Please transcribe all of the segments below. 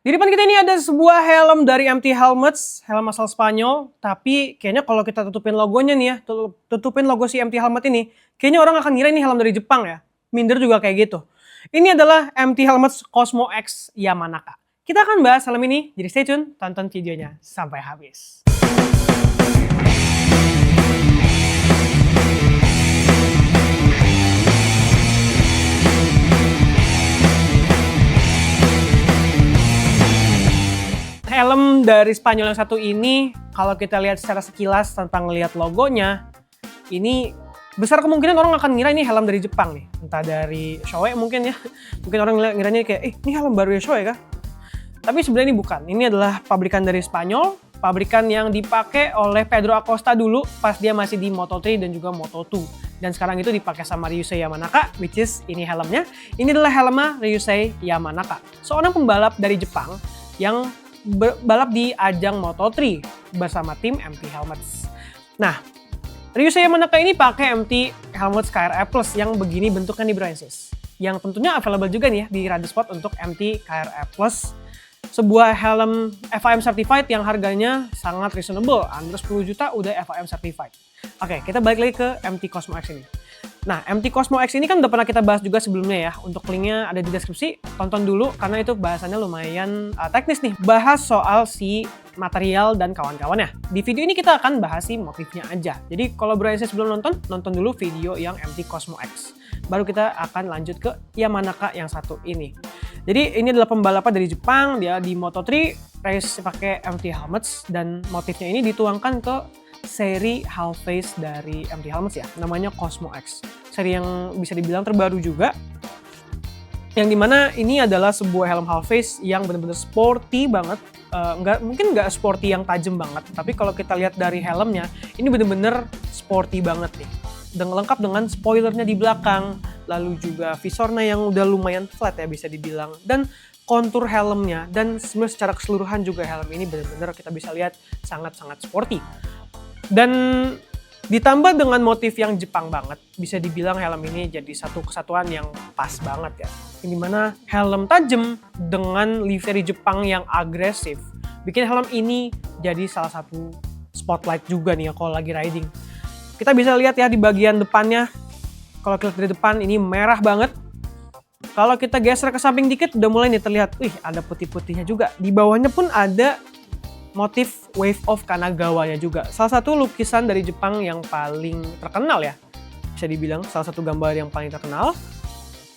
Di depan kita ini ada sebuah helm dari MT Helmets, helm asal Spanyol. Tapi kayaknya kalau kita tutupin logonya nih ya, tutupin logo si MT Helmet ini, kayaknya orang akan ngira ini helm dari Jepang ya. Minder juga kayak gitu. Ini adalah MT Helmets Cosmo X Yamanaka. Kita akan bahas helm ini, jadi stay tune, tonton videonya sampai habis. Helm dari Spanyol yang satu ini, kalau kita lihat secara sekilas tanpa ngelihat logonya, ini besar kemungkinan orang akan ngira ini helm dari Jepang nih. Entah dari Shoei mungkin ya. Mungkin orang ngiranya kayak, ini helm baru ya Shoei kah? Tapi sebenarnya ini bukan. Ini adalah pabrikan dari Spanyol, pabrikan yang dipakai oleh Pedro Acosta dulu pas dia masih di Moto3 dan juga Moto2. Dan sekarang itu dipakai sama Ryusei Yamanaka, which is ini helmnya. Ini adalah helm Ryusei Yamanaka, seorang pembalap dari Jepang yang balap di ajang Moto3 bersama tim MT Helmets. Nah, Ryusei Yamanaka ini pakai MT Helmets KRE Plus yang begini bentuknya nih Bransis. Yang tentunya available juga nih ya di Radsport untuk MT KRE Plus. Sebuah helm FIM certified yang harganya sangat reasonable, under 10 juta udah FIM certified. Oke, kita balik lagi ke MT Cosmo X ini. Nah, MT Cosmo X ini kan udah pernah kita bahas juga sebelumnya ya. Untuk linknya ada di deskripsi, tonton dulu karena itu bahasannya lumayan teknis nih. Bahas soal si material dan kawan-kawannya. Di video ini kita akan bahas si motifnya aja. Jadi kalau Bransis belum nonton dulu video yang MT Cosmo X. Baru kita akan lanjut ke Yamanaka yang satu ini. Jadi ini adalah pembalapan dari Jepang, dia di Moto3 race pakai MT Helmets dan motifnya ini dituangkan ke seri half face dari MT Helmets ya, namanya Cosmo X. Seri yang bisa dibilang terbaru juga. Yang dimana ini adalah sebuah helm half face yang benar-benar sporty banget. Mungkin nggak sporty yang tajam banget, tapi kalau kita lihat dari helmnya, ini benar-benar sporty banget nih. Dan lengkap dengan spoilernya di belakang, lalu juga visornya yang udah lumayan flat ya bisa dibilang, dan kontur helmnya, dan sebenarnya secara keseluruhan juga helm ini benar-benar kita bisa lihat sangat-sangat sporty. Dan ditambah dengan motif yang Jepang banget, bisa dibilang helm ini jadi satu kesatuan yang pas banget ya. Yang dimana helm tajam dengan livery Jepang yang agresif, bikin helm ini jadi salah satu spotlight juga nih ya kalau lagi riding. Kita bisa lihat ya di bagian depannya, kalau kita lihat dari depan ini merah banget. Kalau kita geser ke samping dikit udah mulai nih terlihat, ada putih-putihnya juga. Di bawahnya pun ada motif Wave of Kanagawa-nya juga. Salah satu lukisan dari Jepang yang paling terkenal ya. Bisa dibilang salah satu gambar yang paling terkenal.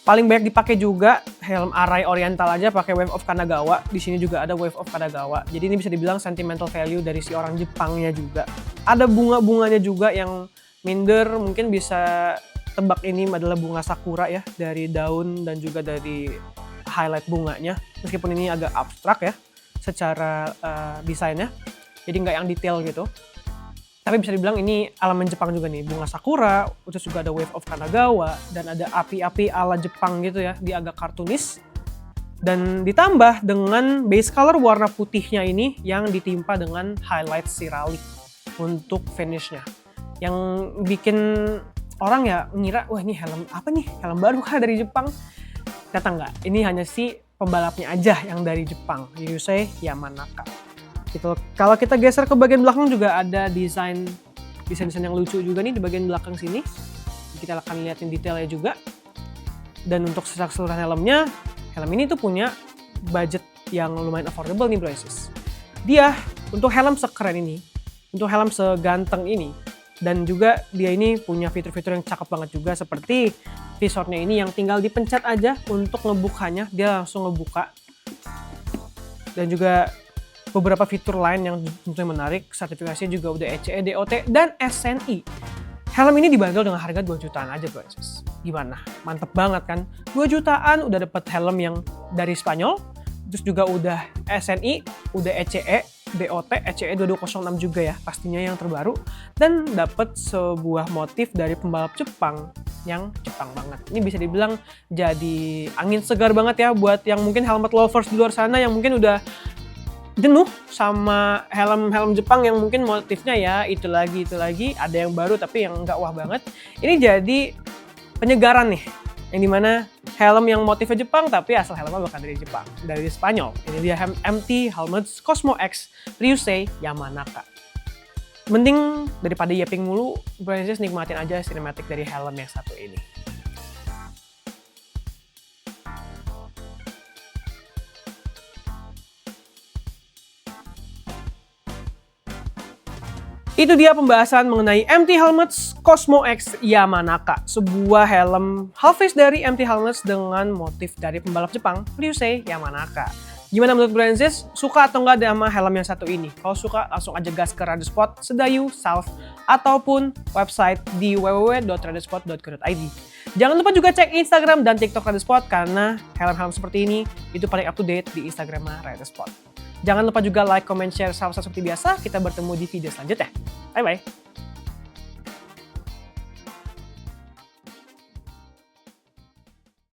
Paling banyak dipakai juga helm Arai Oriental aja pakai Wave of Kanagawa. Di sini juga ada Wave of Kanagawa. Jadi ini bisa dibilang sentimental value dari si orang Jepangnya juga. Ada bunga-bunganya juga yang minder mungkin bisa tebak ini adalah bunga sakura ya, dari daun dan juga dari highlight bunganya. Meskipun ini agak abstrak ya secara desainnya, jadi nggak yang detail gitu. Tapi bisa dibilang ini elemen Jepang juga nih, bunga sakura, terus juga ada Wave of Kanagawa, dan ada api-api ala Jepang gitu ya, dia agak kartunis. Dan ditambah dengan base color warna putihnya ini yang ditimpa dengan highlight siralik untuk finishnya. Yang bikin orang ya ngira, wah ini helm apa nih? Helm baru kah dari Jepang? Ternyata enggak, ini hanya si pembalapnya aja yang dari Jepang, Ryusei Yamanaka. Gitu. Kalau kita geser ke bagian belakang juga ada desain yang lucu juga nih di bagian belakang sini. Kita akan lihatin detailnya juga. Dan untuk secara keseluruhan helmnya, helm ini tuh punya budget yang lumayan affordable nih Bransis. Dia untuk helm sekeren ini, untuk helm seganteng ini, dan juga dia ini punya fitur-fitur yang cakep banget juga seperti visornya ini yang tinggal dipencet aja untuk ngebukanya, dia langsung ngebuka. Dan juga beberapa fitur lain yang tentunya menarik, sertifikasinya juga udah ECE, DOT, dan SNI. Helm ini dibanderol dengan harga 2 jutaan aja guys. Gimana? Mantep banget kan? 2 jutaan udah dapet helm yang dari Spanyol, terus juga udah SNI, udah ECE, DOT, ECE 2206 juga ya, pastinya yang terbaru. Dan dapet sebuah motif dari pembalap Jepang yang Jepang banget. Ini bisa dibilang jadi angin segar banget ya buat yang mungkin helmet lovers di luar sana yang mungkin udah jenuh sama helm-helm Jepang yang mungkin motifnya ya itu lagi, ada yang baru tapi yang nggak wah banget. Ini jadi penyegaran nih Yang dimana helm yang motifnya Jepang tapi asal helmnya bukan dari Jepang, dari Spanyol. Ini dia MT Helmets Cosmo X Ryusei Yamanaka. Mending daripada yapping mulu, Brancis nikmatin aja sinematik dari helm yang satu ini. Itu dia pembahasan mengenai MT Helmets Cosmo X Yamanaka, sebuah helm half face dari MT Helmets dengan motif dari pembalap Jepang, Ryusei Yamanaka. Gimana menurut Brancis? Suka atau enggak sama helm yang satu ini? Kalau suka, langsung aja gas ke Radiospot, Sedayu, South, ataupun website di www.radiospot.co.id. Jangan lupa juga cek Instagram dan TikTok Radiospot karena helm-helm seperti ini itu paling up to date di Instagram Radiospot. Jangan lupa juga like, comment, share, subscribe seperti biasa. Kita bertemu di video selanjutnya. Bye-bye.